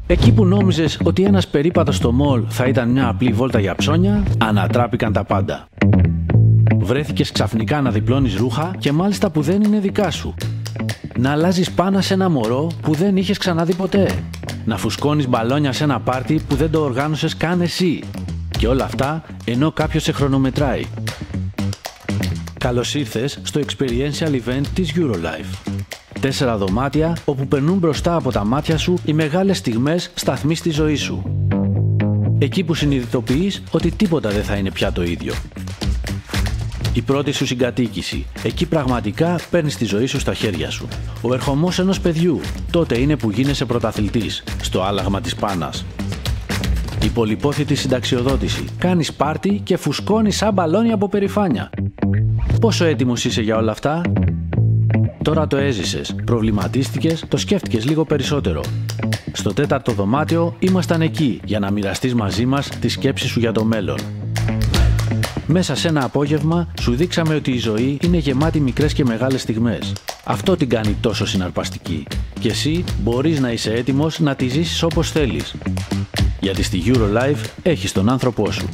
Εκεί που νόμιζες ότι ένας περίπατος στο μολ θα ήταν μια απλή βόλτα για ψώνια, ανατράπηκαν τα πάντα. Βρέθηκες ξαφνικά να διπλώνεις ρούχα και μάλιστα που δεν είναι δικά σου. Να αλλάζεις πάνα σε ένα μωρό που δεν είχες ξαναδεί ποτέ. Να φουσκώνεις μπαλόνια σε ένα πάρτι που δεν το οργάνωσες καν εσύ. Και όλα αυτά ενώ κάποιος σε χρονομετράει. Καλώς ήρθες στο experiential event της Eurolife. 4 δωμάτια όπου περνούν μπροστά από τα μάτια σου οι μεγάλες στιγμές σταθμοί στη ζωή σου. Εκεί που συνειδητοποιείς ότι τίποτα δεν θα είναι πια το ίδιο. Η πρώτη σου συγκατοίκηση. Εκεί πραγματικά παίρνεις τη ζωή σου στα χέρια σου. Ο ερχομός ενός παιδιού. Τότε είναι που γίνεσαι πρωταθλητής, στο άλλαγμα της πάνας. Η πολυπόθητη συνταξιοδότηση. Κάνεις πάρτι και φουσκώνεις σαν μπαλόνι από περηφάνεια. Πόσο έτοιμος είσαι για όλα αυτά? Τώρα το έζησες, προβληματίστηκες, το σκέφτηκες λίγο περισσότερο. Στο 4ο δωμάτιο ήμασταν εκεί για να μοιραστείς μαζί μας τη σκέψη σου για το μέλλον. Μέσα σε ένα απόγευμα σου δείξαμε ότι η ζωή είναι γεμάτη μικρές και μεγάλες στιγμές. Αυτό την κάνει τόσο συναρπαστική. Και εσύ μπορείς να είσαι έτοιμος να τη ζήσεις όπως θέλεις. Γιατί στη Eurolife έχεις τον άνθρωπό σου.